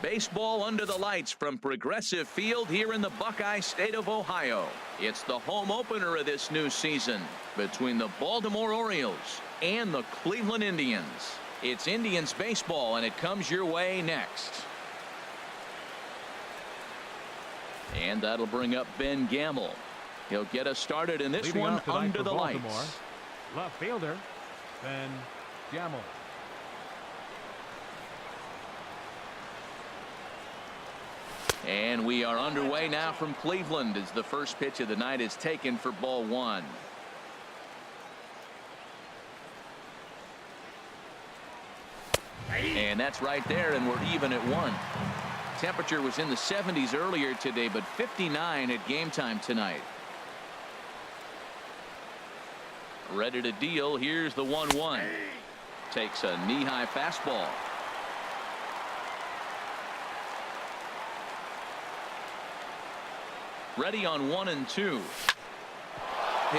Baseball under the lights from Progressive Field here in the Buckeye State of Ohio. It's the home opener of this new season between the Baltimore Orioles and the Cleveland Indians. It's Indians baseball, and it comes your way next. And that'll bring up Ben Gamble. He'll get us started in this one under the lights. Left fielder Ben Gamble. And we are underway now from Cleveland as the first pitch of the night is taken for ball one. And that's right there, and we're even at one. Temperature was in the 70s earlier today, but 59 at game time tonight. Ready to deal. Here's the 1-1. Takes a knee-high fastball. Ready on 1 and 2. Hit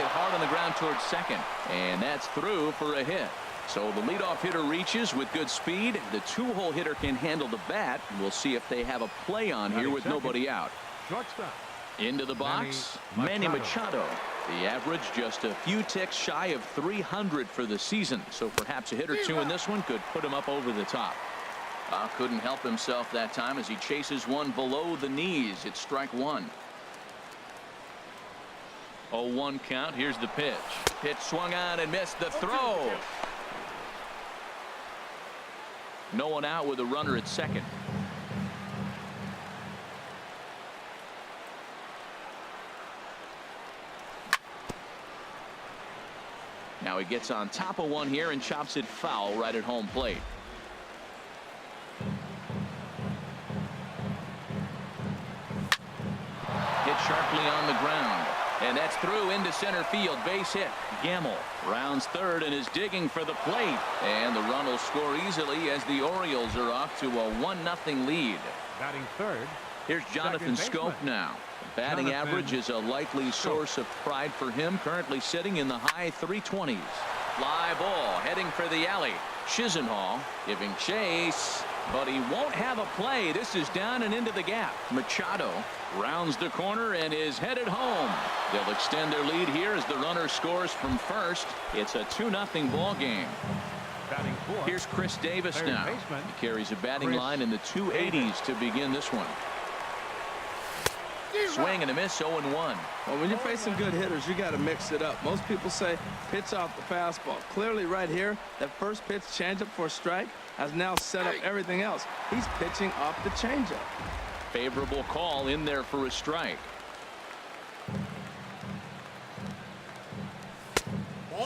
hard on the ground towards second, and that's through for a hit. So the leadoff hitter reaches with good speed. The two-hole hitter can handle the bat. We'll see if they have a play on here with nobody out. Shortstop. Into the box, Manny Machado. The average just a few ticks shy of 300 for the season. So perhaps a hit or two in this one could put him up over the top. Couldn't help himself that time as he chases one below the knees. It's strike one. 0-1 count. Here's the pitch. Pitch swung on and missed the throw. No one out with a runner at second. Now he gets on top of one here and chops it foul right at home plate. Hit sharply on the ground. And that's through into center field. Base hit. Gamble rounds third and is digging for the plate. And the run will score easily as the Orioles are off to a 1-0 lead. Batting third. Here's Jonathan Scope now. The batting average is a likely source of pride for him. Currently sitting in the high 320s. Fly ball heading for the alley. Chisenhall giving chase, but he won't have a play. This is down and into the gap. Machado rounds the corner and is headed home. They'll extend their lead here as the runner scores from first. It's a 2-0 ball game. Batting fourth. Here's Chris Davis now. Baseman. He carries a batting line in the 280s to begin this one. Swing and a miss. 0-1. Well, when you're facing good hitters, you got to mix it up. Most people say pitch off the fastball. Clearly right here, that first pitch changeup for a strike has now set up everything else. He's pitching off the changeup. Favorable call in there for a strike.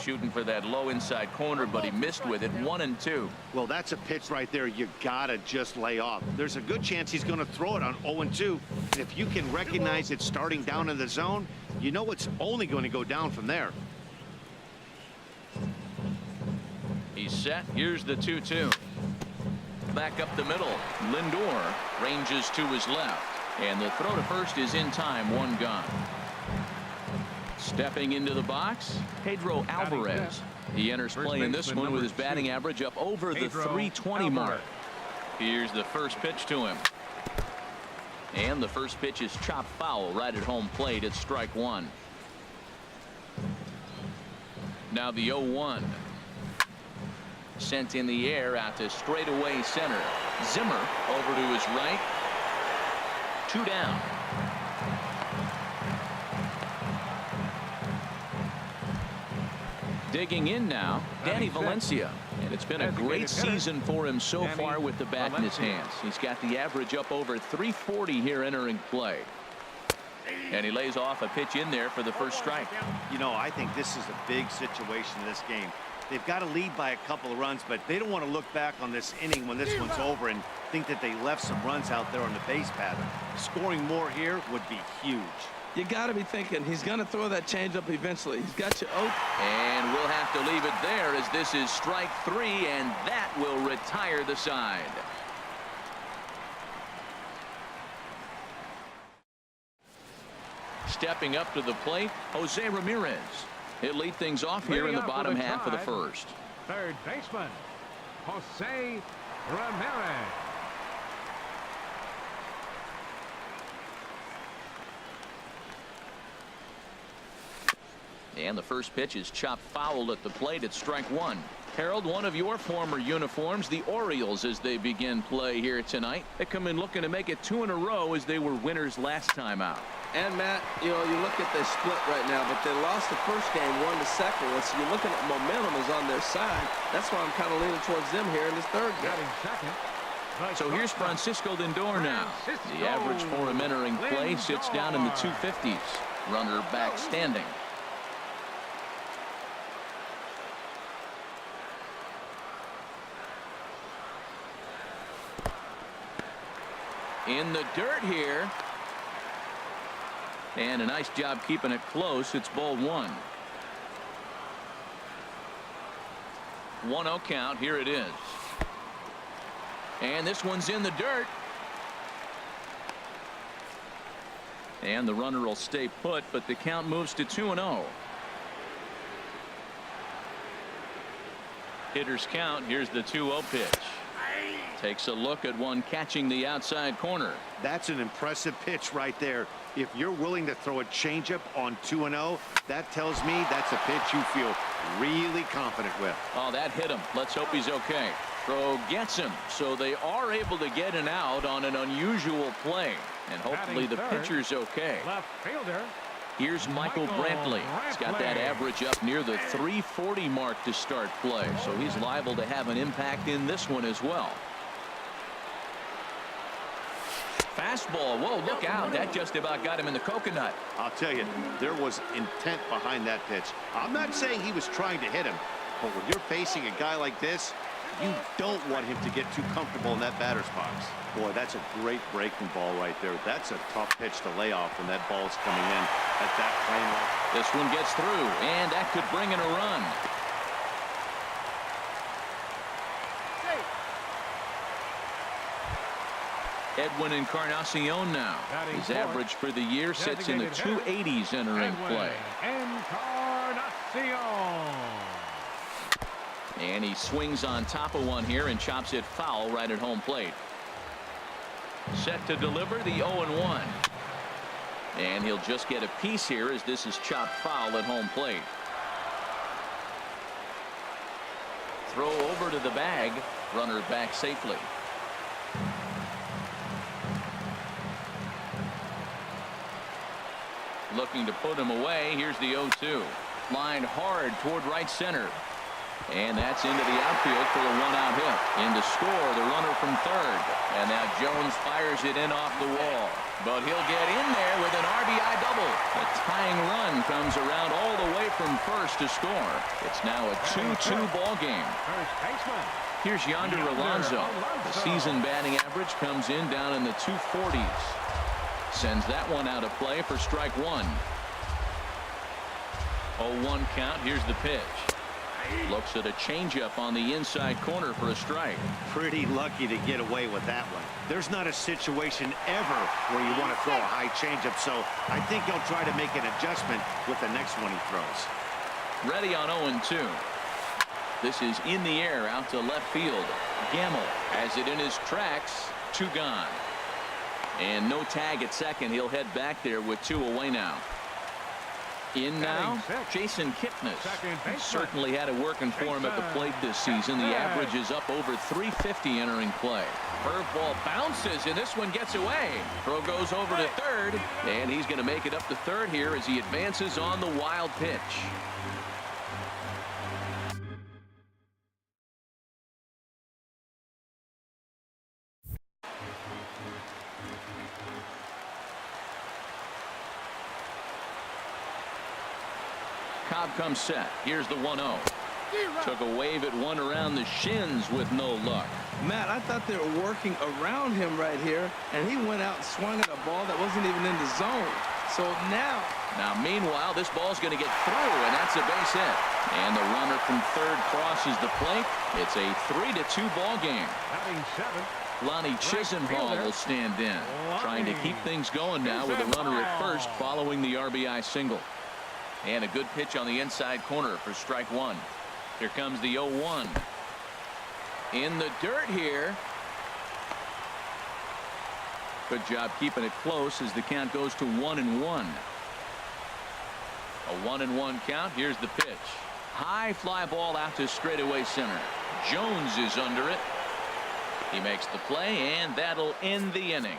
Shooting for that low inside corner, but he missed with it. 1-2. Well, that's a pitch right there you gotta just lay off. There's a good chance he's going to throw it on 0-2. And if you can recognize it starting down in the zone, you know it's only going to go down from there. He's set. Here's the 2-2. Back up the middle. Lindor ranges to his left, and the throw to first is in time. One gone. Stepping into the box, Pedro Alvarez. He enters play in this one with his batting average up over the 320 mark. Here's the first pitch to him. And the first pitch is chopped foul right at home plate. It's strike one. Now the 0-1. Sent in the air out to straightaway center. Zimmer over to his right. 2 down. Digging in now, Danny Valencia. And it's been a great season for him so far with the bat in his hands. He's got the average up over 340 here entering play. And he lays off a pitch in there for the first strike. You know, I think this is a big situation in this game. They've got to lead by a couple of runs, but they don't want to look back on this inning when this one's over and think that they left some runs out there on the base pattern. Scoring more here would be huge. You got to be thinking he's going to throw that changeup eventually. He's got you open. And we'll have to leave it there as this is strike 3, and that will retire the side. Stepping up to the plate, Jose Ramirez. He'll lead things off here in the bottom half of the first. Third baseman, Jose Ramirez. And the first pitch is chopped foul at the plate at strike one. Harold, one of your former uniforms, the Orioles, as they begin play here tonight. They come in looking to make it 2 in a row as they were winners last time out. And Matt, you look at the split right now, but they lost the first game, won the second one. So you're looking at momentum is on their side. That's why I'm kind of leaning towards them here in this third game. Batting second. So here's Francisco Lindor now. The average for him entering play sits down in the 250s. Runner back standing. In the dirt here. And a nice job keeping it close. It's ball one. 1-0 count. Here it is. And this one's in the dirt. And the runner will stay put, but the count moves to 2-0. Hitters count. Here's the 2-0 pitch. Takes a look at one catching the outside corner. That's an impressive pitch right there. If you're willing to throw a changeup on 2-0, that tells me that's a pitch you feel really confident with. Oh, that hit him. Let's hope he's okay. Throw gets him, so they are able to get an out on an unusual play, and hopefully the pitcher's okay. Left fielder. Here's Michael Brantley. He's got that average up near the 340 mark to start play, so he's liable to have an impact in this one as well. Fastball. Whoa, look out. That just about got him in the coconut. I'll tell you, there was intent behind that pitch. I'm not saying he was trying to hit him, but when you're facing a guy like this, you don't want him to get too comfortable in that batter's box. Boy, that's a great breaking ball right there. That's a tough pitch to lay off when that ball's coming in at that plane level. This one gets through, and that could bring in a run. Edwin Encarnacion now. His average for the year sits in the 280s entering play. Encarnacion. And he swings on top of one here and chops it foul right at home plate. Set to deliver the 0-1. And he'll just get a piece here as this is chopped foul at home plate. Throw over to the bag. Runner back safely. Looking to put him away. Here's the 0-2. Lined hard toward right center. And that's into the outfield for a one-out hit. In to score the runner from third. And now Jones fires it in off the wall. But he'll get in there with an RBI double. The tying run comes around all the way from first to score. It's now a 2-2 ball game. First baseman. Here's Yonder Alonso. The season batting average comes in down in the 240s. Sends that one out of play for strike one. 0-1 count. Here's the pitch. Looks at a changeup on the inside corner for a strike. Pretty lucky to get away with that one. There's not a situation ever where you want to throw a high changeup, so I think he'll try to make an adjustment with the next one he throws. Ready on 0-2. This is in the air out to left field. Gamble has it in his tracks. 2 gone. And no tag at second. He'll head back there with 2 away now. In now, Jason Kipnis. Certainly had it working for him at the plate this season. The average is up over 350 entering play. Curveball bounces, and this one gets away. Throw goes over to third, and he's going to make it up to third here as he advances on the wild pitch. Cobb comes set. Here's the 1-0. Took a wave at one around the shins with no luck. Matt, I thought they were working around him right here, and he went out and swung at a ball that wasn't even in the zone. So now, meanwhile, this ball's going to get through, and that's a base hit. And the runner from third crosses the plate. It's a 3-2 ball game. Batting seventh. Lonnie Chisenhall will stand in, trying to keep things going now with a runner at first following the RBI single. And a good pitch on the inside corner for strike one. Here comes the 0-1. In the dirt here. Good job keeping it close as the count goes to 1-1. A 1-1 count. Here's the pitch. High fly ball out to straightaway center. Jones is under it. He makes the play, and that'll end the inning.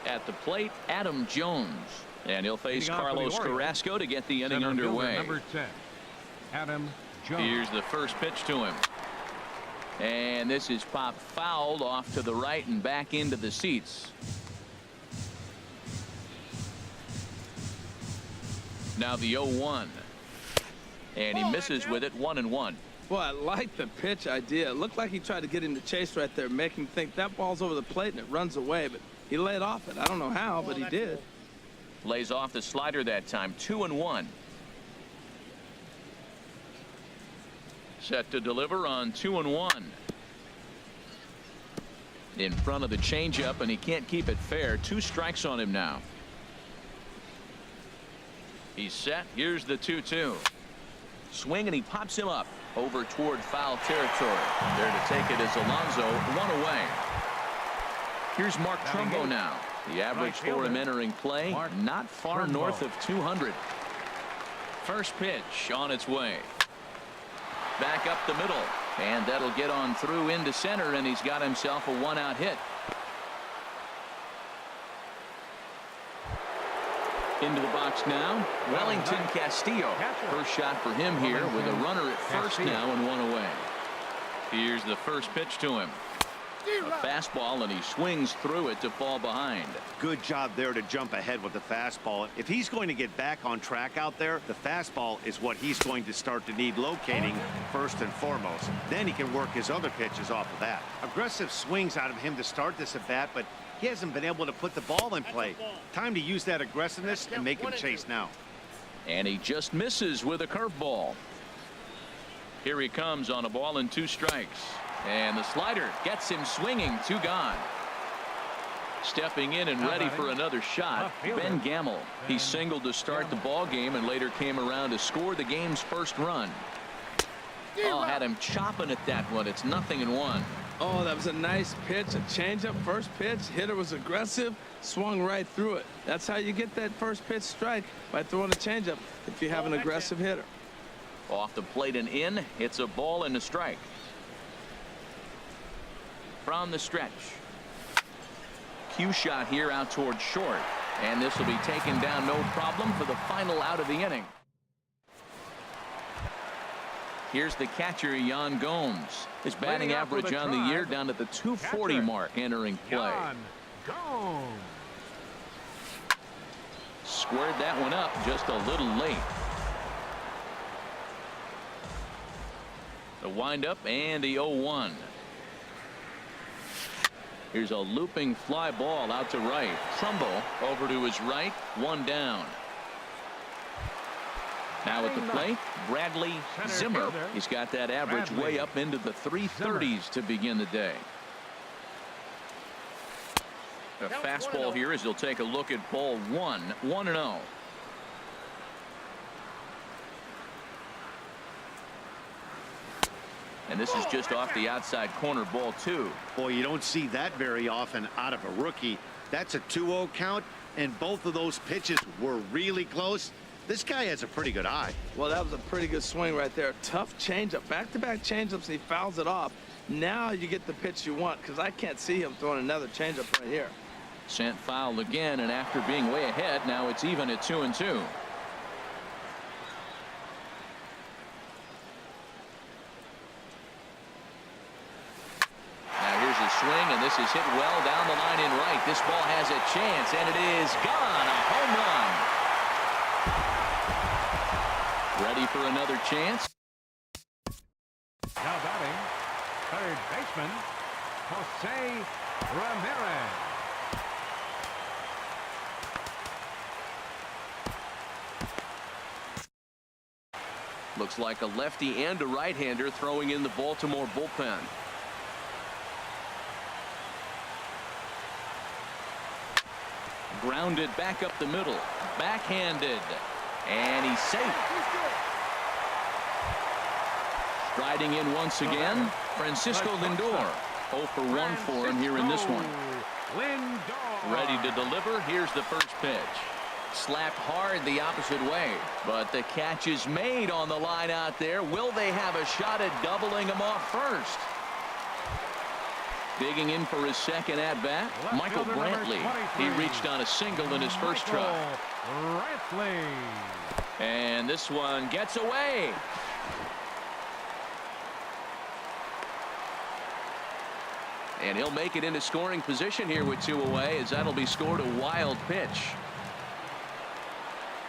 At the plate, Adam Jones. And he'll face Carlos Carrasco to get the inning underway. Number 10, Adam Jones. Here's the first pitch to him. And this is popped fouled off to the right and back into the seats. Now the 0-1. And he misses with it, 1-1. Well, I like the pitch idea. It looked like he tried to get him to chase right there, make him think that ball's over the plate and it runs away, but he laid off it. I don't know how, but he did. Lays off the slider that time, 2-1. Set to deliver on 2-1. In front of the changeup, and he can't keep it fair. 2 strikes on him now. He's set. Here's the 2-2. Swing, and he pops him up over toward foul territory. There to take it is Alonso, 1 away. Here's Mark Trumbo now. The average for him entering play, not far north of 200. First pitch on its way. Back up the middle, and that'll get on through into center, and he's got himself a 1-out hit. Into the box now, Wellington Castillo. First shot for him here with a runner at first now and 1 away. Here's the first pitch to him. A fastball, and he swings through it to fall behind. Good job there to jump ahead with the fastball. If he's going to get back on track out there, the fastball is what he's going to start to need locating first and foremost. Then he can work his other pitches off of that. Aggressive swings out of him to start this at bat, but he hasn't been able to put the ball in play. Time to use that aggressiveness and make him chase now. And he just misses with a curveball. Here he comes on a ball and 2 strikes. And the slider gets him swinging. 2 gone. Stepping in and ready for another shot, Ben Gamel. He singled to start the ball game and later came around to score the game's first run. Oh, had him chopping at that one. It's 0-1. Oh, that was a nice pitch, a changeup, first pitch. Hitter was aggressive, swung right through it. That's how you get that first pitch strike, by throwing a changeup if you have an aggressive hitter. Off the plate and in. It's a ball and a strike. From the stretch. Cue shot here out towards short, and this will be taken down no problem for the final out of the inning. Here's the catcher, Yan Gomes. His batting average on the year down at the 240 mark entering play. Squared that one up just a little late. The windup and the 0-1. Here's a looping fly ball out to right. Trumbo over to his right. 1 down. Now at the plate, Bradley Zimmer. He's got that average way up into the 330s to begin the day. A fastball here as he'll take a look at ball 1. 1-0. And this is just off the outside corner, ball 2. Boy, you don't see that very often out of a rookie. That's a 2-0 count, and both of those pitches were really close. This guy has a pretty good eye. Well, that was a pretty good swing right there. Tough changeup, back-to-back changeups, and he fouls it off. Now you get the pitch you want, because I can't see him throwing another changeup right here. Sent foul again, and after being way ahead, now it's even at 2-2. Swing, and this is hit well down the line in right. This ball has a chance, and it is gone. A home run. Ready for another chance. Now batting, third baseman, Jose Ramirez. Looks like a lefty and a right-hander throwing in the Baltimore bullpen. Grounded back up the middle. Backhanded. And he's safe. Striding in once again, Francisco Lindor. 0 for 1 for him here in this one. Lindor. Ready to deliver. Here's the first pitch. Slapped hard the opposite way, but the catch is made on the line out there. Will they have a shot at doubling him off first? Digging in for his second at bat, Michael Brantley. He reached on a single in his first try. Brantley. And this one gets away. And he'll make it into scoring position here with 2 away, as that'll be scored. A wild pitch.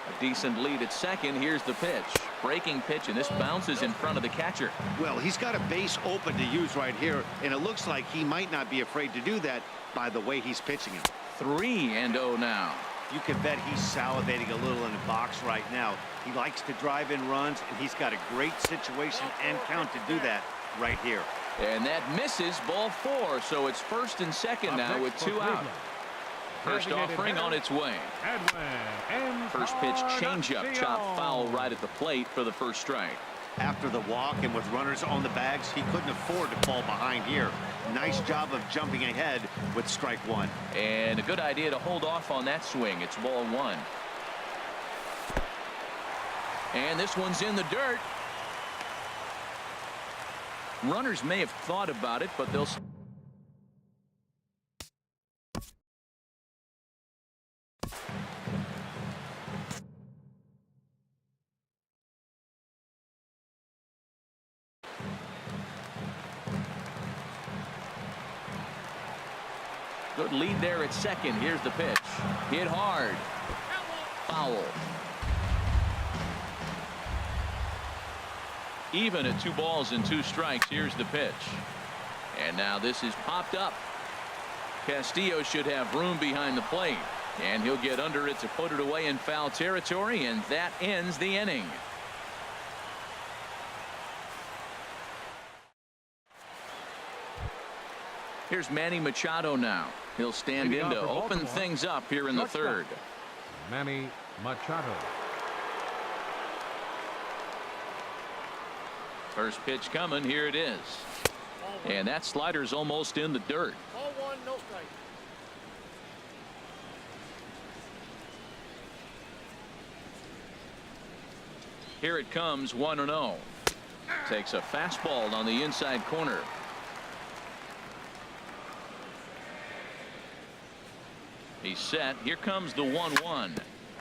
A decent lead at second. Here's the pitch. Breaking pitch, and this bounces in front of the catcher. Well, he's got a base open to use right here, and it looks like he might not be afraid to do that by the way he's pitching him. 3-0 now. You can bet he's salivating a little in the box right now. He likes to drive in runs, and he's got a great situation and count to do that right here. And that misses, ball 4. So it's first and second now with 2 out. First offering on its way. First pitch changeup, chopped foul right at the plate for the first strike. After the walk and with runners on the bags, he couldn't afford to fall behind here. Nice job of jumping ahead with strike 1. And a good idea to hold off on that swing. It's ball 1. And this one's in the dirt. Runners may have thought about it, but they'll... Good lead there at second. Here's the pitch. Hit hard. Foul. Even at 2 balls and 2 strikes. Here's the pitch. And now this is popped up. Castillo should have room behind the plate. And he'll get under it to put it away in foul territory. And that ends the inning. Here's Manny Machado now. He'll stand in to open things up here in the third. Manny Machado. First pitch coming. Here it is. And that slider's almost in the dirt. Ball 1, no strike. Here it comes, 1-0. Takes a fastball on the inside corner. He's set. Here comes the 1-1.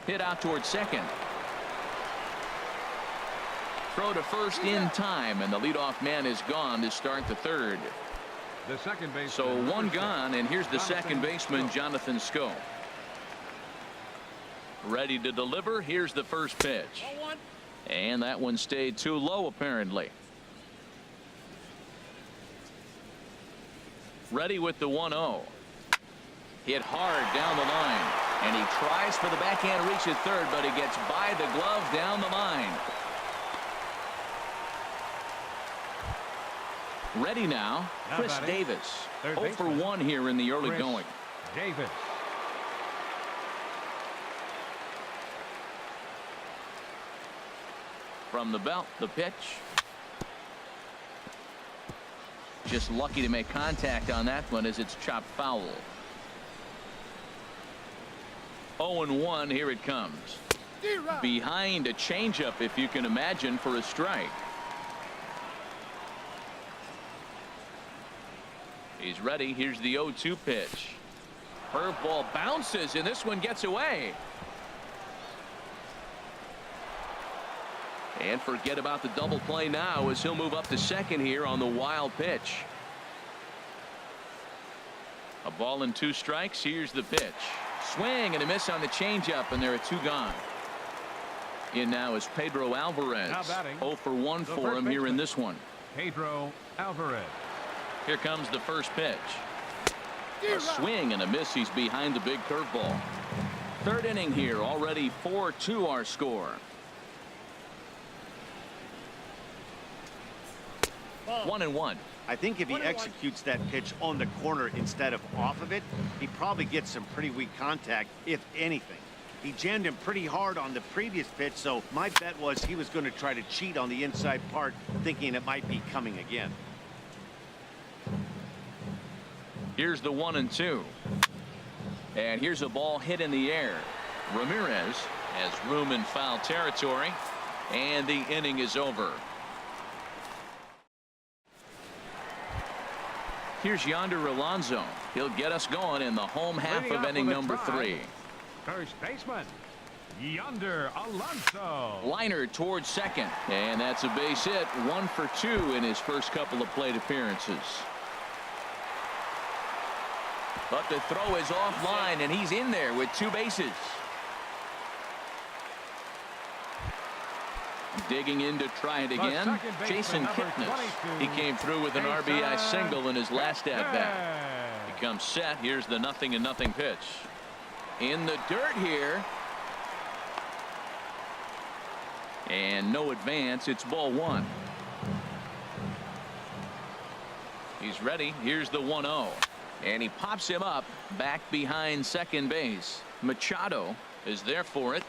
Hit out towards second. Throw to first in time, and the leadoff man is gone to start the third. The second baseman. So 1 gone, and here's the second baseman, Jonathan Schoop. Ready to deliver. Here's the first pitch. Ball 1. And that one stayed too low, apparently. Ready with the 1-0. Hit hard down the line, and he tries for the backhand reach at third, but he gets by the glove down the line. Ready now, Chris Davis. 0 for 1 here in the early going. Davis. From the belt, the pitch. Just lucky to make contact on that one as it's chopped foul. 0-1. Here it comes. Behind a changeup, if you can imagine, for a strike. He's ready. Here's the 0-2 pitch. Curveball bounces, and this one gets away. And forget about the double play now as he'll move up to second here on the wild pitch. A ball and 2 strikes. Here's the pitch. Swing and a miss on the changeup, and there are 2 gone. In now is Pedro Alvarez. 0 for 1 for him here in this one. Pedro Alvarez. Here comes the first pitch. A swing and a miss. He's behind the big curveball. Third inning here. Already 4-2 our score. 1-1. I think if he executes that pitch on the corner instead of off of it, he probably gets some pretty weak contact, if anything. He jammed him pretty hard on the previous pitch, so my bet was he was going to try to cheat on the inside part, thinking it might be coming again. Here's the 1-2. And here's a ball hit in the air. Ramirez has room in foul territory, and the inning is over. Here's Yonder Alonso. He'll get us going in the home half of inning number 3. First baseman, Yonder Alonso. Liner towards second, and that's a base hit. 1 for 2 in his first couple of plate appearances. But the throw is offline, and he's in there with 2 bases. Digging in to try it again. Jason Kipnis. He came through with an RBI single in his last at-bat. He comes set. Here's the 0-0 pitch. In the dirt here. And no advance. It's ball 1. He's ready. Here's the 1-0. And he pops him up back behind second base. Machado is there for it.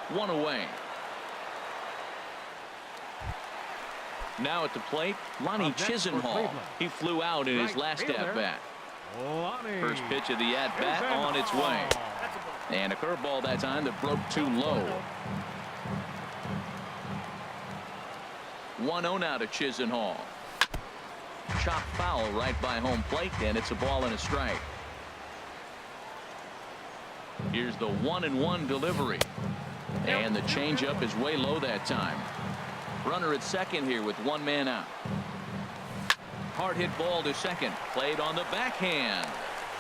1 away. Now at the plate, Lonnie Chisenhall. He flew out in his last at-bat. First pitch of the at-bat on its way. And a curveball that time that broke too low. 1-0 now to Chisenhall. Chop foul right by home plate, and it's a ball and a strike. Here's the 1-1 delivery. And the changeup is way low that time. Runner at second here with 1 man out. Hard hit ball to second. Played on the backhand.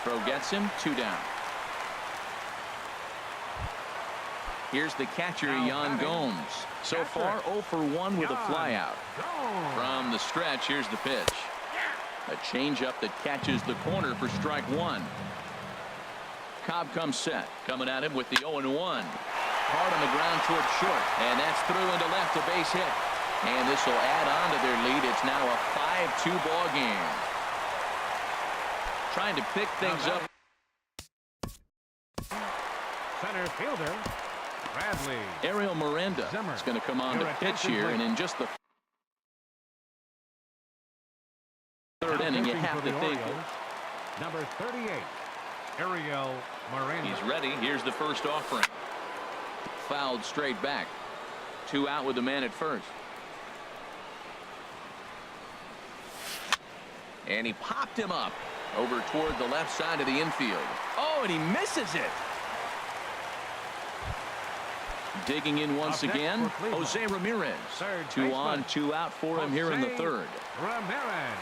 Throw gets him. 2 down. Here's the catcher, Yan Gomes. So far 0 for 1 with a flyout. From the stretch, here's the pitch. A changeup that catches the corner for strike 1. Cobb comes set. Coming at him with the 0-1. Hard on the ground towards short. And that's through into left, a base hit. And this will add on to their lead. It's now a 5-2 ball game. Trying to pick things up. Center fielder, Bradley. Ariel Miranda is going to come on to pitch here. And in just the 3rd inning, you have to think. Number 38, Ariel Miranda. He's ready. Here's the first offering. Fouled straight back. 2 out with the man at first. And he popped him up over toward the left side of the infield. Oh, and he misses it. Digging in once again, Jose Ramirez. 2 on, 2 out for him here in the 3rd. Ramirez.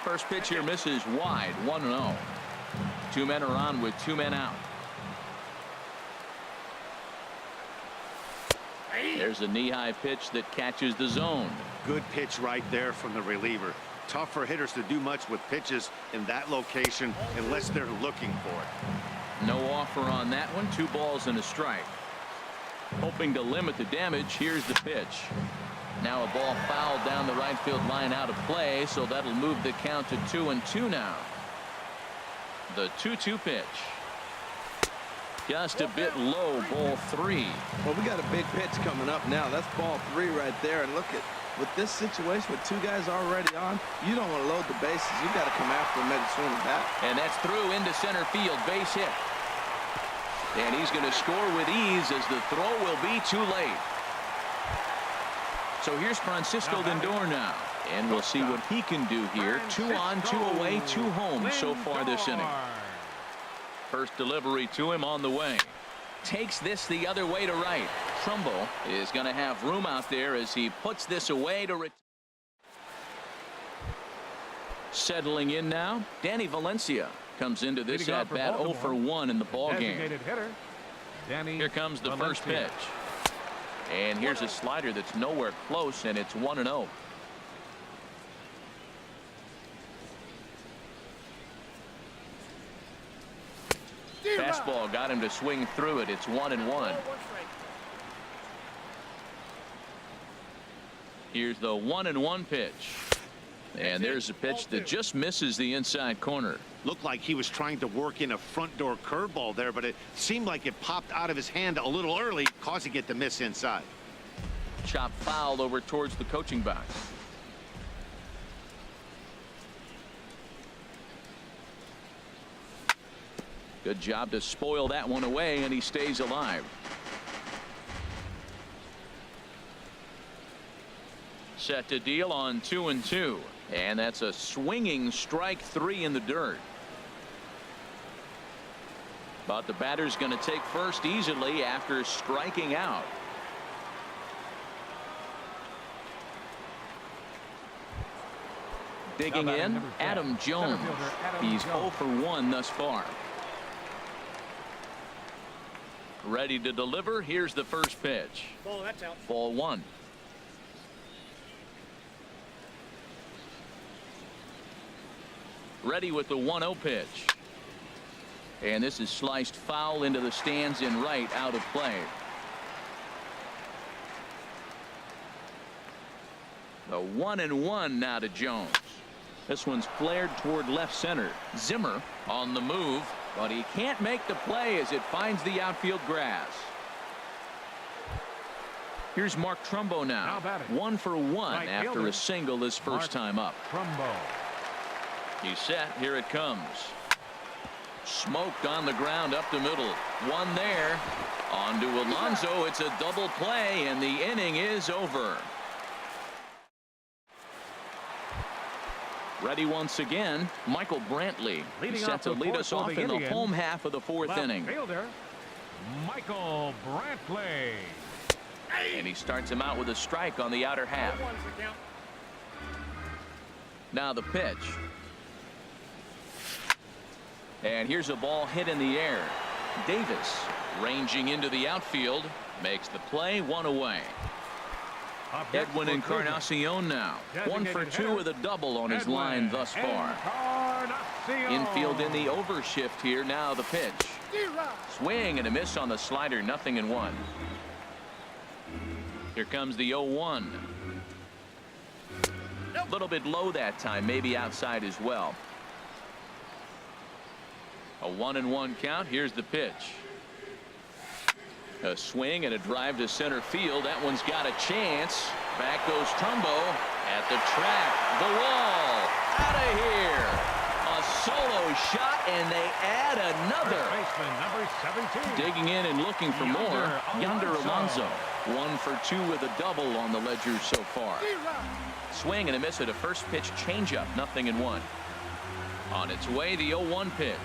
First pitch here misses wide. 1-0. 2 men are on with 2 men out. There's a knee-high pitch that catches the zone. Good pitch right there from the reliever. Tough for hitters to do much with pitches in that location unless they're looking for it. No offer on that one. 2 balls and a strike. Hoping to limit the damage. Here's the pitch. Now a ball fouled down the right field line out of play, so that'll move the count to 2-2 now. The 2-2 pitch. Just a bit low, ball 3. Well, we got a big pitch coming up now. That's ball 3 right there. And look at, with this situation with 2 guys already on, you don't want to load the bases. You got to come after him and swing it back. And that's through into center field, base hit. And he's going to score with ease as the throw will be too late. So here's Francisco Lindor now. And we'll see what he can do here. 2 on, 2 away, 2 home so far this inning. First delivery to him on the way. Takes this the other way to right. Trumbo is going to have room out there as he puts this away to settling in now. Danny Valencia comes into this at bat 0 for 1 in the ball game. Here comes the first pitch. And here's a slider that's nowhere close, and it's 1-0. Fastball got him to swing through it. It's 1-1. Here's the 1-1 pitch. And there's a pitch that just misses the inside corner. Looked like he was trying to work in a front door curveball there, but it seemed like it popped out of his hand a little early, causing it to miss inside. Chop fouled over towards the coaching box. Good job to spoil that one away, and he stays alive. Set to deal on 2-2, and that's a swinging strike 3 in the dirt. But the batter's going to take first easily after striking out. Digging in, Adam Jones. He's 0 for 1 thus far. Ready to deliver. Here's the first pitch. Ball, that's out. Ball 1. Ready with the 1-0 pitch. And this is sliced foul into the stands in right, out of play. The 1-1 now to Jones. This one's flared toward left center. Zimmer on the move, but he can't make the play as it finds the outfield grass. Here's Mark Trumbo now. 1 for 1 Right after fielder. a single his first time up. Trumbo. He's set. Here it comes. Smoked on the ground up the middle. One there. On to Alonso. It's a double play, and the inning is over. Ready once again, Michael Brantley. Leading He's set off to the lead fourth us for off the in the Indians, home half of the 4th Left inning. fielder, Michael Brantley. And he starts him out with a strike on the outer half. Now the pitch. And here's a ball hit in the air. Davis ranging into the outfield makes the play, 1 away. Edwin Encarnacion now 1 for 2 with a double on his line thus far. Infield in the overshift here. Now the pitch. Swing and a miss on the slider. 0-1. Here comes the 0-1. A little bit low that time, maybe outside as well. A 1-1 count. Here's the pitch. A swing and a drive to center field. That one's got a chance. Back goes Trumbo at the track. The wall. Out of here. A solo shot, and they add another. Baseman number 17. Digging in and looking for more. Yonder Alonso. 1 for 2 with a double on the ledger so far. Swing and a miss at a first pitch changeup. 0-1. On its way, the 0-1 pitch.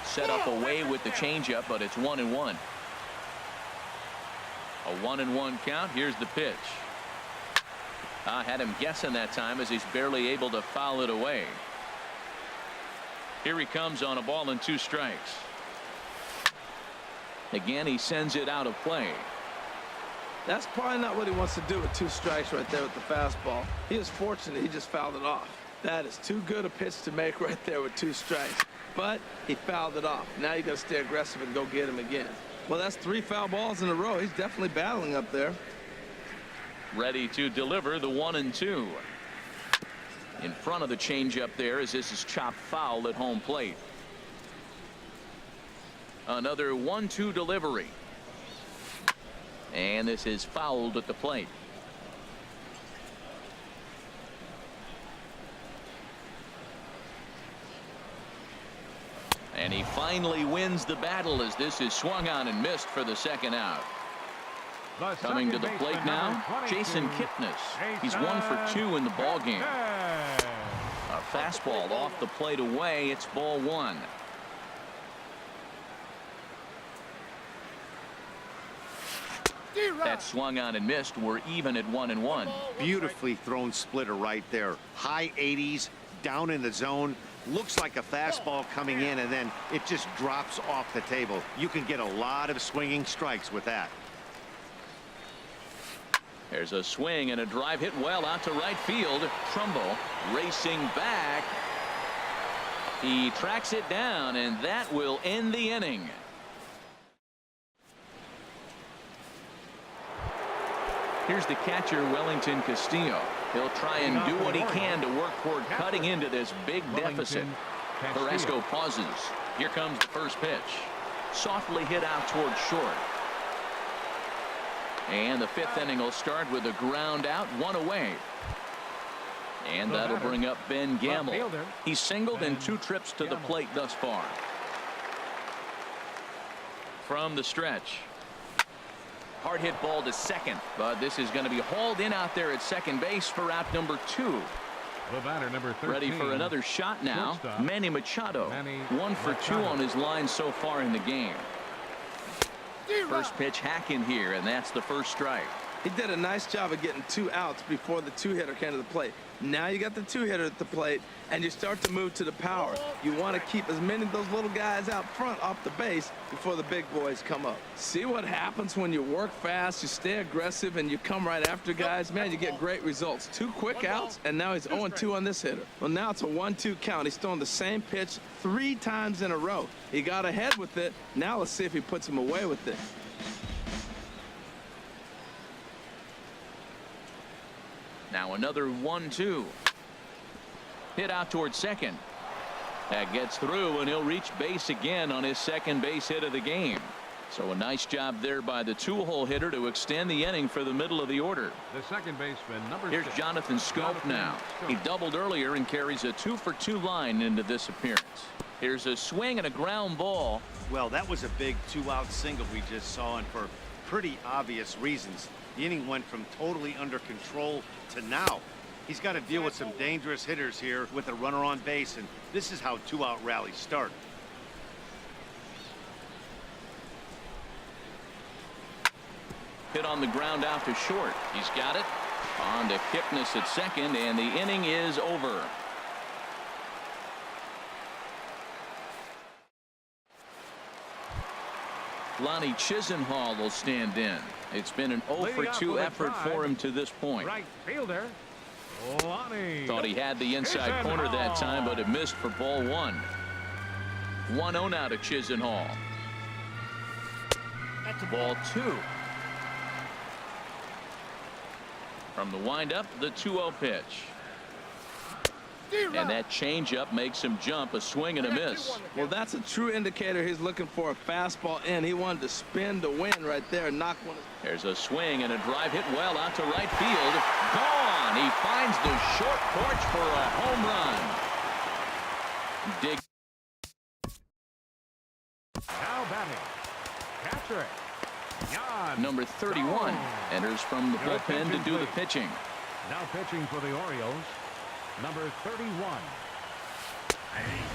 Set up away with the changeup, but it's 1-1. A 1-1 count. Here's the pitch. Had him guessing that time as he's barely able to foul it away. Here he comes on a ball and 2 strikes. Again, he sends it out of play. That's probably not what he wants to do with 2 strikes right there with the fastball. He was fortunate he just fouled it off. That is too good a pitch to make right there with 2 strikes. But he fouled it off. Now you got to stay aggressive and go get him again. Well, that's 3 foul balls in a row. He's definitely battling up there. Ready to deliver the 1-2. In front of the changeup there as this is chopped foul at home plate. Another 1-2 delivery. And this is fouled at the plate. And he finally wins the battle as this is swung on and missed for the 2nd out. Coming to the plate now, Jason Kipnis. He's 1 for 2 in the ball game. A fastball off the plate away. It's ball 1. That swung on and missed. We're even at 1-1. Beautifully thrown splitter right there. High 80s, down in the zone. Looks like a fastball coming in, and then it just drops off the table. You can get a lot of swinging strikes with that. There's a swing and a drive hit well out to right field. Trumbo racing back. He tracks it down, and that will end the inning. Here's the catcher, Wellington Castillo. He'll try and do what he can to work toward cutting into this big deficit. Carrasco pauses. Here comes the first pitch. Softly hit out toward short. And the 5th inning will start with a ground out, 1 away. And that'll bring up Ben Gamble. He's singled in 2 trips to the plate thus far. from the stretch. Hard hit ball to second, but this is going to be hauled in out there at second base for out number 2. The batter, number 13. Ready for another shot now. Shortstop, Manny Machado. Manny 1 for 2 Machado. on his line so far in the game. First pitch hacking here, and that's the first strike. He did a nice job of getting 2 outs before the 2-hitter came to the plate. Now you got the 2-hitter at the plate, and you start to move to the power. You want to keep as many of those little guys out front off the base before the big boys come up. See what happens when you work fast, you stay aggressive, and you come right after guys. Man, you get great results. 2 quick outs, and now he's 0-2 on this hitter. Well, now it's a 1-2 count. He's throwing the same pitch 3 times in a row. He got ahead with it. Now let's see if he puts him away with it. Now another 1-2. Hit out towards second. That gets through, and he'll reach base again on his second base hit of the game. So a nice job there by the 2-hole hitter to extend the inning for the middle of the order. The second baseman, number Here's 6. Jonathan Schoop now. He doubled earlier and carries a 2-for-2 line into this appearance. Here's a swing and a ground ball. Well, that was a big 2-out single we just saw, and for pretty obvious reasons. The inning went from totally under control to now. He's got to deal with some dangerous hitters here with a runner on base, and this is how 2-out rallies start. Hit on the ground out to short. He's got it. On to Kipnis at second, and the inning is over. Lonnie Chisenhall will stand in. It's been an 0-for-2 effort for him to this point. Right fielder, Lonnie. Thought he had the inside corner that time, but it missed for ball 1. 1-0 now to Chisenhall. That's ball 2. From the windup, the 2-0 pitch. And that changeup makes him jump. A swing and a miss. Well, that's a true indicator he's looking for a fastball in. He wanted to spin to win right there and knock one. There's a swing and a drive hit well out to right field. Gone. He finds the short porch for a home run. Dig. Now batting, catcher Jan. Number 31 enters from the bullpen to do the pitching. Now pitching for the Orioles, number 31.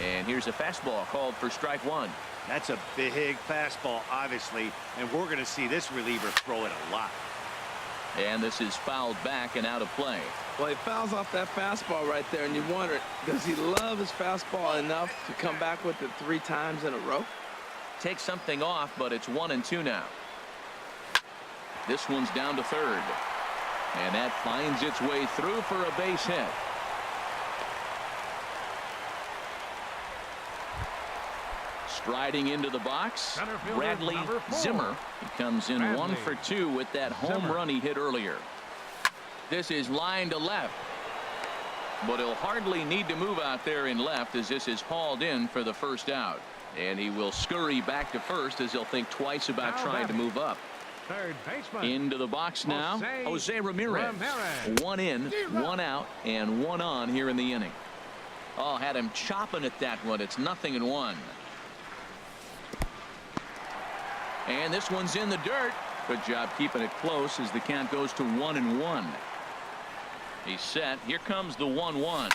And here's a fastball called for strike 1. That's a big fastball, obviously, and we're going to see this reliever throw it a lot. And this is fouled back and out of play. Well, he fouls off that fastball right there, and you wonder, does he love his fastball enough to come back with it 3 times in a row? Take something off, but it's 1-2 now. This one's down to third. And that finds its way through for a base hit. Striding into the box, Bradley Zimmer. He comes in Bradley 1 for 2 with that home run he hit earlier. This is line to left. But he'll hardly need to move out there in left as this is hauled in for the first out. And he will scurry back to first as he'll think twice about trying to move up. Third baseman. Into the box now, Jose Ramirez. 1 in, 1 out, and 1 on here in the inning. Oh, had him chopping at that one. It's 0-1. And this one's in the dirt. Good job keeping it close as the count goes to 1-1. He's set. Here comes the 1-1.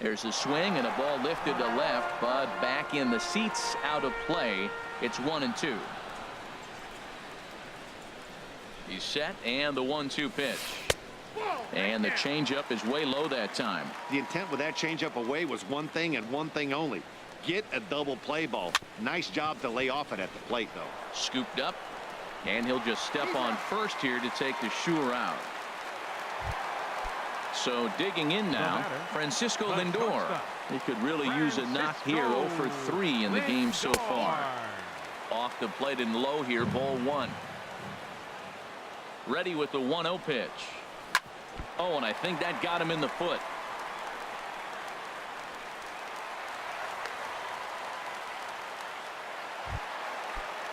There's a swing and a ball lifted to left, but back in the seats, out of play. It's 1-2. He's set, and the 1-2 pitch. And the changeup is way low that time. The intent with that changeup away was one thing and one thing only. Get a double play ball. Nice job to lay off it at the plate, though. Scooped up, and he'll just step on first here to take the Shure out. So digging in now, Francisco Lindor. He could really use a knock here. 0 for 3 in the game so far. Off the plate and low here, ball 1. Ready with the 1-0 pitch. Oh, and I think that got him in the foot.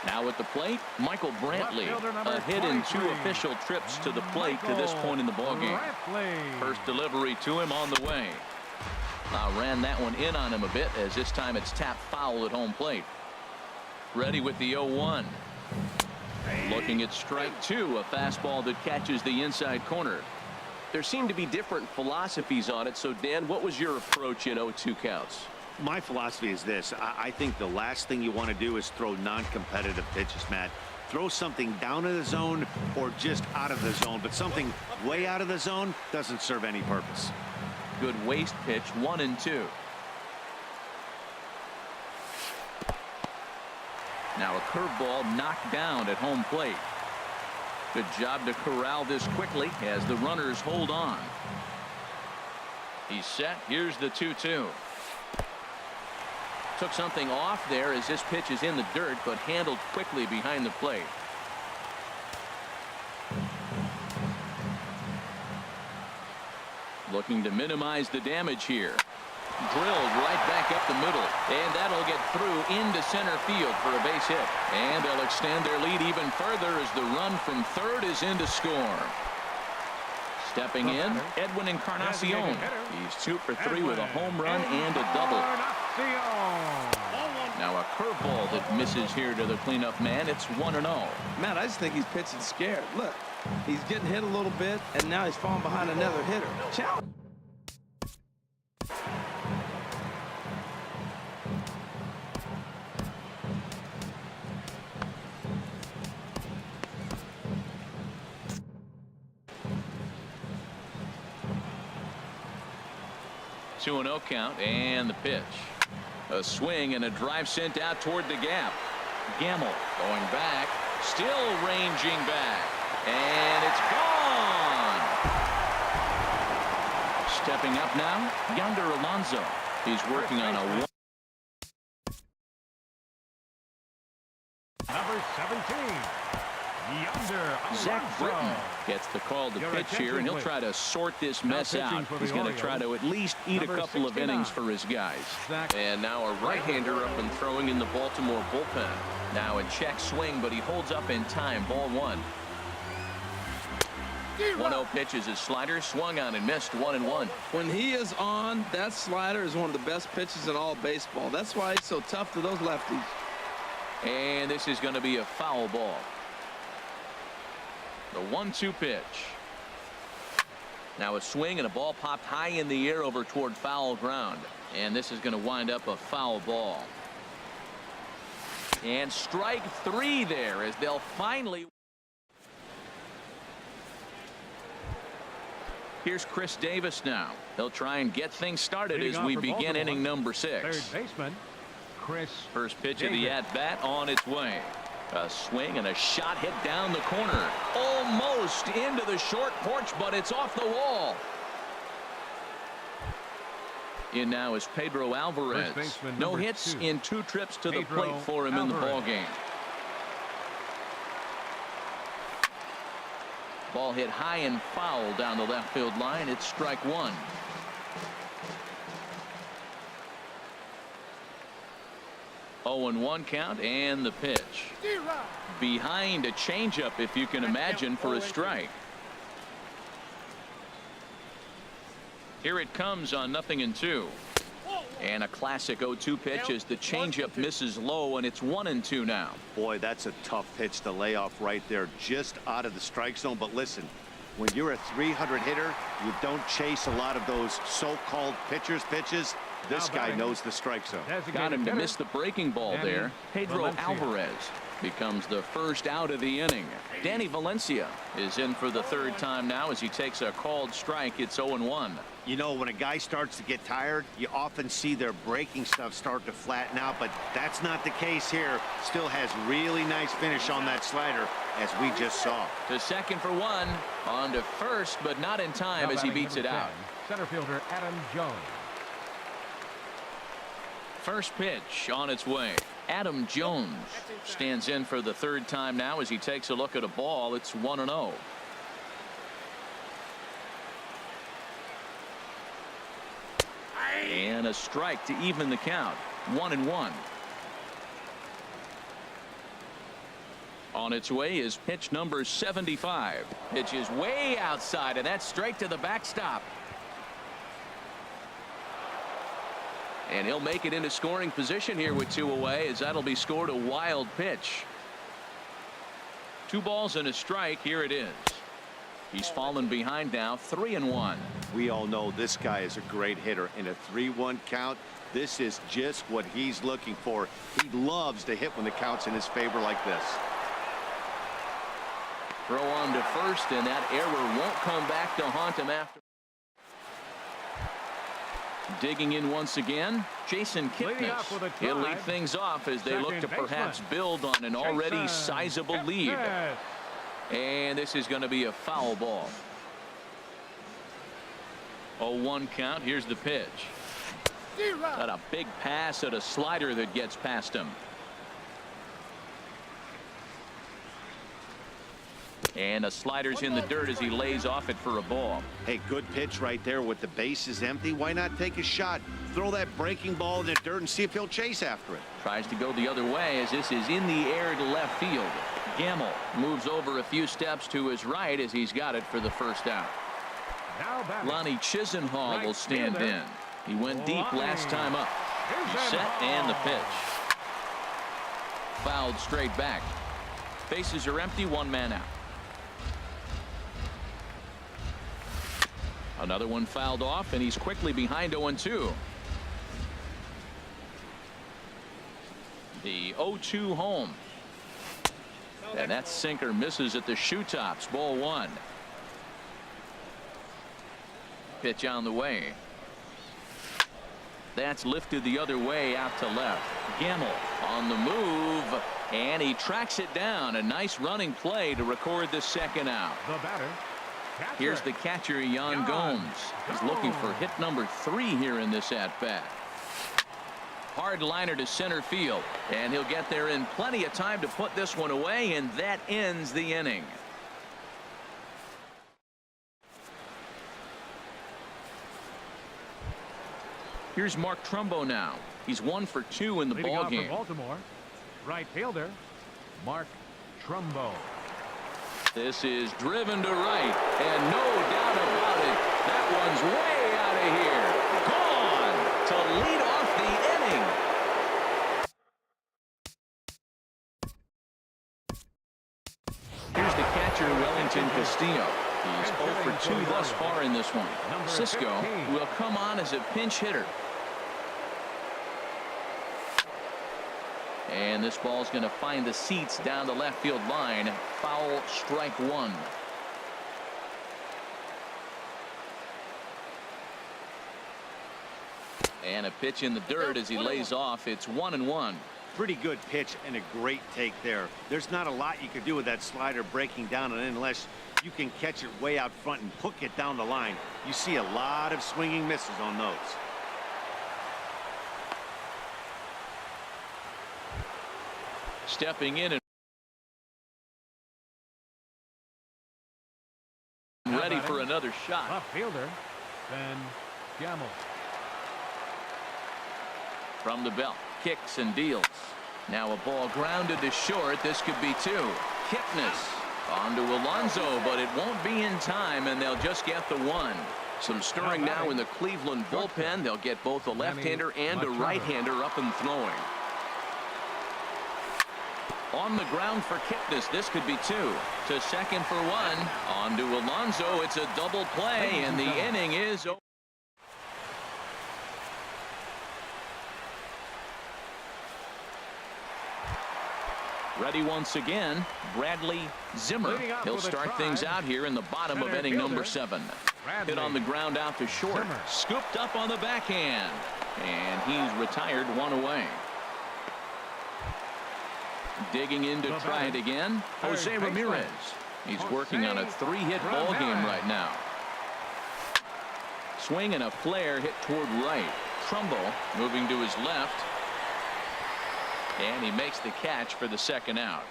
Now at the plate, Michael Brantley. A hit in 2 official trips to the plate to this point in the ballgame. First delivery to him on the way. Ran that one in on him a bit as this time it's tapped foul at home plate. Ready with the 0-1. Looking at strike two, a fastball that catches the inside corner. There seem to be different philosophies on it. So, Dan, what was your approach in 0-2 counts? My philosophy is this. I think the last thing you want to do is throw non-competitive pitches, Matt. Throw something down in the zone or just out of the zone, but something way out of the zone doesn't serve any purpose. Good waste pitch, 1-2. Now a curveball knocked down at home plate. Good job to corral this quickly as the runners hold on. He's set. Here's the 2-2. Took something off there as this pitch is in the dirt, but handled quickly behind the plate. Looking to minimize the damage here. Drilled right back up the middle, and that'll get through into center field for a base hit. And they'll extend their lead even further as the run from third is in to score. Stepping in, Edwin Encarnacion. He's 2 for 3 with a home run and a double. Now a curveball that misses here to the cleanup man. It's 1-0. Matt, I just think he's pitching scared. Look, he's getting hit a little bit, and now he's falling behind another hitter. Challenge. Two 2-0 count, and the pitch. A swing and a drive sent out toward the gap. Gamble going back, still ranging back, and it's gone. Stepping up now, Yonder Alonso. He's working on a Number 17. Zach Britton gets the call to pitch here, and he'll try to sort this mess out. He's going to try to at least eat a couple of innings for his guys. And now a right-hander up and throwing in the Baltimore bullpen. Now a check swing, but he holds up in time. Ball 1. 1-0 pitch is his slider, swung on and missed. 1-1. When he is on, that slider is one of the best pitches in all baseball. That's why he's so tough to those lefties. And this is going to be a foul ball. The 1-2 pitch. Now a swing and a ball popped high in the air over toward foul ground. And this is going to wind up a foul ball. And strike 3 there as they'll finally. Here's Chris Davis now. They'll try and get things started as we begin inning number 6. Third baseman, Chris. First pitch Davis. of the at-bat on its way. A swing and a shot hit down the corner. Almost into the short porch, but it's off the wall. In now is Pedro Alvarez. No hits 2. in 2 trips to the Pedro plate for him in the ball game. Ball hit high and foul down the left field line. It's strike 1. Oh, and 1 count, and the pitch. Behind a changeup, if you can imagine, for a strike. Here it comes on 0-2. And a classic 0-2 pitch as the changeup misses low, and it's 1-2 now. Boy, that's a tough pitch to lay off right there, just out of the strike zone. But listen, when you're a 300 hitter, you don't chase a lot of those so-called pitchers' pitches. This guy knows the strike zone. Got him to miss the breaking ball there. Pedro Alvarez becomes the first out of the inning. Danny Valencia is in for the 3rd time now as he takes a called strike. It's 0-1. You know, when a guy starts to get tired, you often see their breaking stuff start to flatten out, but that's not the case here. Still has really nice finish on that slider, as we just saw. To second for 1. On to first, but not in time as he beats it out. Center fielder Adam Jones. First pitch on its way. Adam Jones stands in for the 3rd time now as he takes a look at a ball. It's 1-0. And a strike to even the count. 1-1. On its way is pitch number 75. Pitch is way outside, and that's straight to the backstop. And he'll make it into scoring position here with 2 away, as that'll be scored a wild pitch. 2 balls and a strike. Here it is. He's fallen behind now, 3-1. We all know this guy is a great hitter. In a 3-1 count, this is just what he's looking for. He loves to hit when the count's in his favor like this. Throw on to first, and that error won't come back to haunt him after. Digging in once again, Jason Kipnis. He'll lead things off as they look to perhaps build on an already sizable lead. And this is going to be a foul ball. 0-1 count. Here's the pitch. Got a big pass at a slider that gets past him. And a slider's in the dirt as he lays off it for a ball. Hey, good pitch right there with the bases empty. Why not take a shot? Throw that breaking ball in the dirt and see if he'll chase after it. Tries to go the other way as this is in the air to left field. Gamble moves over a few steps to his right as he's got it for the first out. Lonnie Chisenhall will stand in. He went deep last time up. He's set, and the pitch. Fouled straight back. Bases are empty, 1 man out. Another one fouled off, and he's quickly behind 0-2. The 0-2 home. And that sinker misses at the shoe tops. Ball 1. Pitch on the way. That's lifted the other way out to left. Gamble on the move, and he tracks it down. A nice running play to record the second out. The batter. Here's the catcher, Yan Gomes. He's looking for hit number 3 here in this at-bat. Hard liner to center field, and he'll get there in plenty of time to put this one away, and that ends the inning. Here's Mark Trumbo now. He's 1 for 2 in the Leading ball off game. for Baltimore, right fielder Mark Trumbo. This is driven to right, and no doubt about it, that one's way out of here. Gone to lead off the inning. Here's the catcher, Wellington Castillo. He's 0 for 2 thus far in this one. Cisco will come on as a pinch hitter. And this ball's going to find the seats down the left field line. Foul, strike 1. And a pitch in the dirt as he lays off. It's 1-1. Pretty good pitch and a great take there. There's not a lot you could do with that slider breaking down and in unless you can catch it way out front and hook it down the line. You see a lot of swinging misses on those. Stepping in and ready for another shot. Left fielder Ben Gamble. From the belt, kicks and deals. Now a ball grounded to short. This could be 2. Kipnis on to Alonso, but it won't be in time, and they'll just get the 1. Some stirring now in the Cleveland bullpen. They'll get both a left-hander and a right-hander up and throwing. On the ground for Kipnis. This could be 2. To second for 1. On to Alonso. It's a double play, and the inning is over. Ready once again, Bradley Zimmer. He'll start things out here in the bottom of inning number 7. Hit on the ground out to short. Scooped up on the backhand. And he's retired, 1 away. Digging in to try it again, Jose Ramirez. He's working on a 3-hit ball game right now. Swing and a flare hit toward right. Trumbo moving to his left. And he makes the catch for the second out.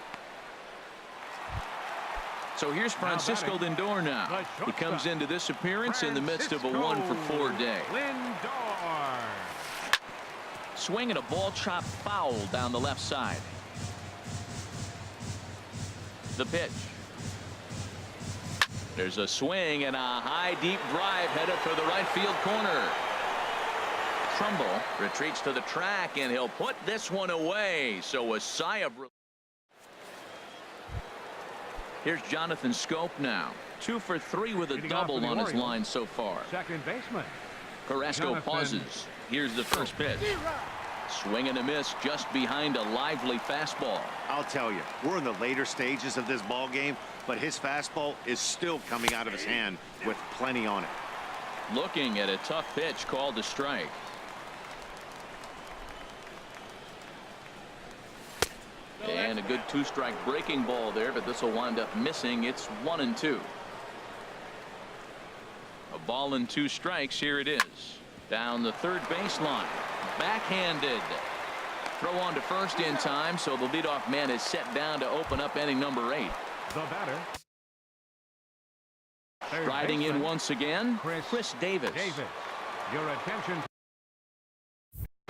So here's Francisco Lindor now. He comes into this appearance in the midst of a 1-for-4 day. Lindor. Swing and a ball chopped foul down the left side. The pitch. There's a swing and a high deep drive headed for the right field corner. Trumbull retreats to the track, and he'll put this one away. So a sigh of relief. Here's Jonathan Scope now. 2 for 3 with a double on his line so far. Second baseman. Carrasco Jonathan pauses. Here's the first pitch. Swing and a miss just behind a lively fastball. I'll tell you, we're in the later stages of this ball game, but his fastball is still coming out of his hand with plenty on it. Looking at a tough pitch called a strike. And a good 2-strike breaking ball there, but this will wind up missing. It's 1-2. A ball and 2 strikes. Here it is. Down the third baseline. Backhanded. Throw on to first in time, so the leadoff man is set down to open up inning number 8. The batter. Third Riding in baseman, once again, Chris Davis. Your attention.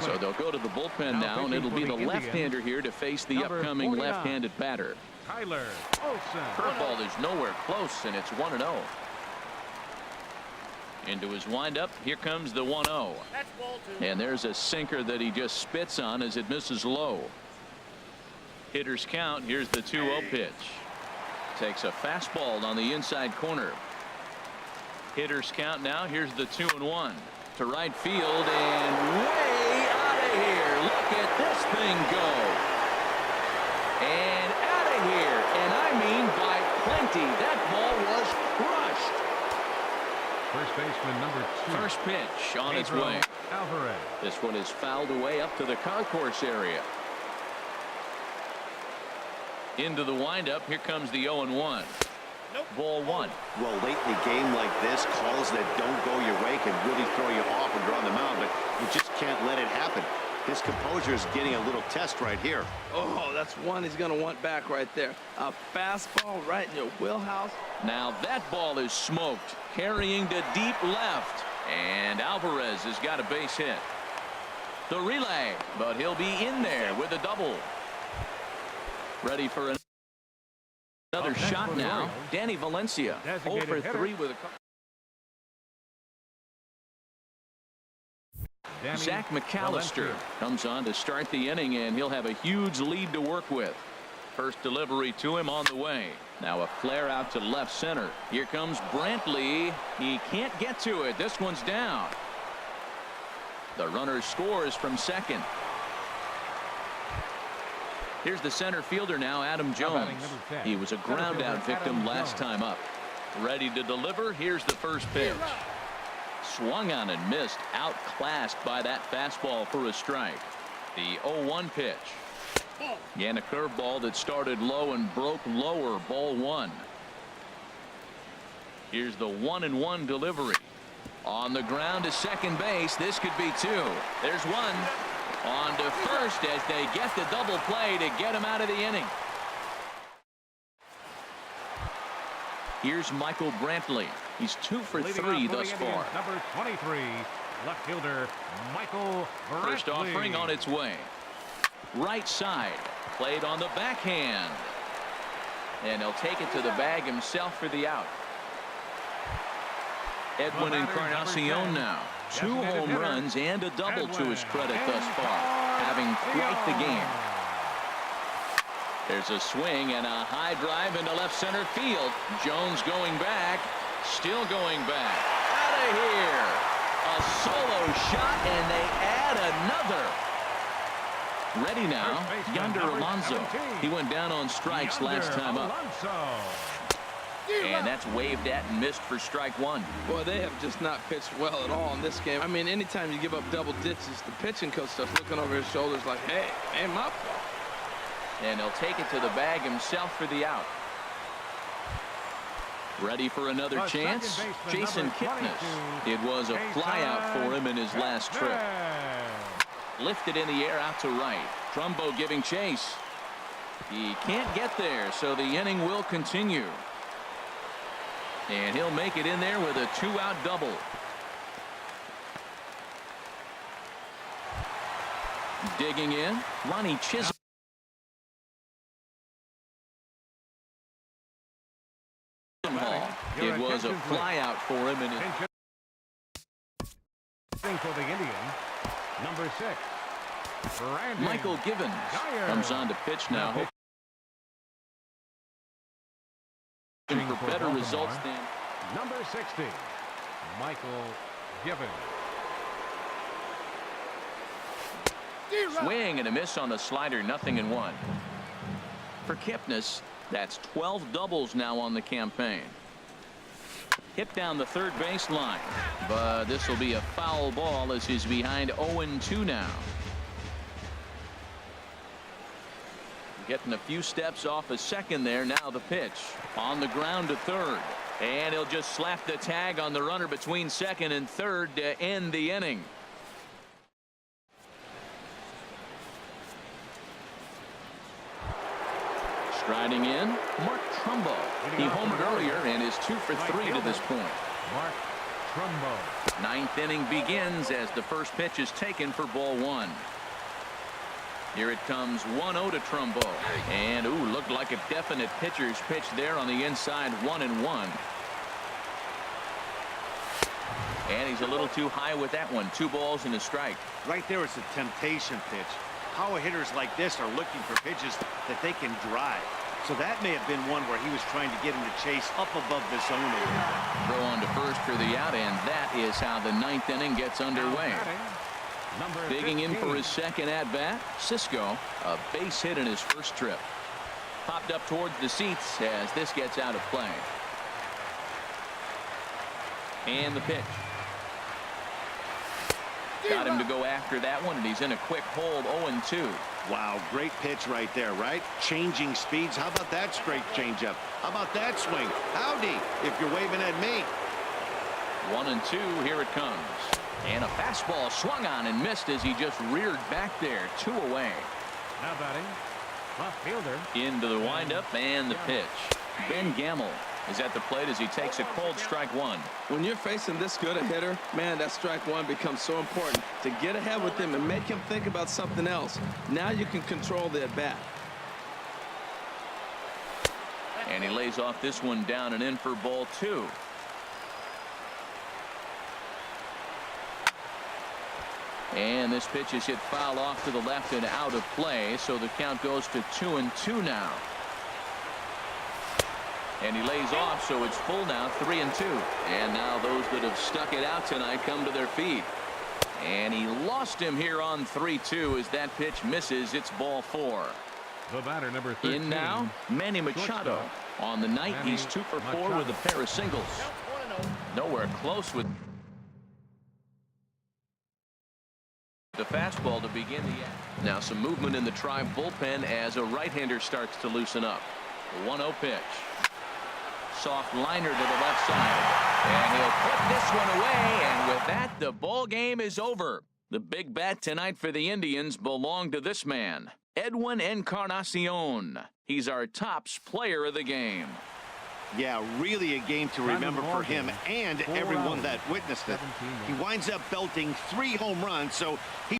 So they'll go to the bullpen now, and it'll be the left-hander here to face the Number upcoming 49. left-handed batter. Tyler Olson. Curveball is nowhere close, and it's 1-0. Into his windup, here comes the 1-0. And there's a sinker that he just spits on as it misses low. Hitters count. Here's the 2-0 pitch. Takes a fastball on the inside corner. Hitters count now. Here's the 2-1 to right field, and way out of here. Look at this thing go. And out of here. And I mean by plenty. That ball was crushed. First baseman number 2. First pitch on its way. Alvarez. This one is fouled away up to the concourse area. Into the windup. Here comes the 0-1. Ball 1. Well, late in the game like this, calls that don't go your way can really throw you off when you're on the mound, but you just can't let it happen. His composure is getting a little test right here. Oh, that's one he's going to want back right there. A fastball right in your wheelhouse. Now that ball is smoked, carrying to deep left, and Alvarez has got a base hit. The relay, but he'll be in there with a double. Ready for another shot now. Danny Valencia, 0 for 3 with a Zach McAllister comes on to start the inning, and he'll have a huge lead to work with. First delivery to him on the way. Now a flare out to left center. Here comes Brantley. He can't get to it. This one's down. The runner scores from second. Here's the center fielder now, Adam Jones. He was a ground out victim last time up. Ready to deliver. Here's the first pitch. Swung on and missed, outclassed by that fastball for a strike. The 0-1 pitch. And a curveball that started low and broke lower. Ball 1. Here's the 1-1 delivery. On the ground to second base. This could be 2. There's 1. On to first as they get the double play to get him out of the inning. Here's Michael Brantley. He's 2 for 3 thus far. Number 23, left fielder Michael Brantley. First offering on its way. Right side. Played on the backhand. And he'll take it to the bag himself for the out. Edwin Encarnacion now. 2 home runs and a double to his credit thus far. Having quite the game. There's a swing and a high drive into left center field. Jones going back. Still going back. Out of here. A solo shot, and they add another. Ready now, Yonder Alonso. He went down on strikes last time up. And that's waved at and missed for strike 1. Boy, they have just not pitched well at all in this game. I mean, anytime you give up double ditches, the pitching coach starts looking over his shoulders like, hey, ain't my fault. And he'll take it to the bag himself for the out. Ready for another chance? Jason Kipnis. It was a flyout for him in his last trip. Lifted in the air out to right. Trumbo giving chase. He can't get there, so the inning will continue. And he'll make it in there with a 2-out double. Digging in, Ronnie Chisholm. It was a flyout for him in his for the Indians. Number 6. Brandon Michael Givens Geyer. comes on to pitch now. Hoping for better Baltimore. results than Number 60. Michael Givens. swing and a miss on the slider. 0-1. For Kipnis, that's 12 doubles now on the campaign. Hit down the third base line, but this will be a foul ball as he's behind 0-2 now. Getting a few steps off a second there. Now the pitch on the ground to third, and he'll just slap the tag on the runner between second and third to end the inning. Striding in, Mark Trumbo. He homered earlier and is 2 for 3 to this point. Mark Trumbo. Ninth inning begins as the first pitch is taken for ball 1. Here it comes. 1-0 to Trumbo. And ooh, looked like a definite pitcher's pitch there on the inside. 1-1. And he's a little too high with that one. 2 balls and a strike. Right there, it's a temptation pitch. Power hitters like this are looking for pitches that they can drive. So that may have been one where he was trying to get him to chase up above the zone a little bit. Throw on to first for the out, and that is how the ninth inning gets underway. Digging in for his second at-bat, Cisco, a base hit in his first trip. Popped up towards the seats as this gets out of play. And the pitch. Got him to go after that one, and he's in a quick hold. 0-2. Wow, great pitch right there, right? Changing speeds. How about that straight changeup? How about that swing? Howdy, if you're waving at me. 1-2. Here it comes. And a fastball swung on and missed as he just reared back there. 2 away. Now batting, left fielder. Into the windup and the pitch. Ben Gamble is at the plate as he takes a cold strike 1. When you're facing this good a hitter, man, that strike 1 becomes so important to get ahead with him and make him think about something else. Now you can control the at bat. And he lays off this one down and in for ball 2. And this pitch is hit foul off to the left and out of play, so the count goes to 2-2 now. And he lays off, so it's full now, 3-2. And now those that have stuck it out tonight come to their feet. And he lost him here on 3-2 as that pitch misses. It's ball 4. The batter, number 13. In now, Manny Machado. On the night, he's 2 for 4 with a pair of singles. Nowhere close with the fastball to begin the act. Now some movement in the Tribe bullpen as a right-hander starts to loosen up. 1-0 pitch. Soft liner to the left side. And he'll put this one away. And with that, the ball game is over. The big bat tonight for the Indians belonged to this man, Edwin Encarnacion. He's our tops player of the game. Yeah, really a game to remember for him and everyone that witnessed it. He winds up belting 3 home runs, so he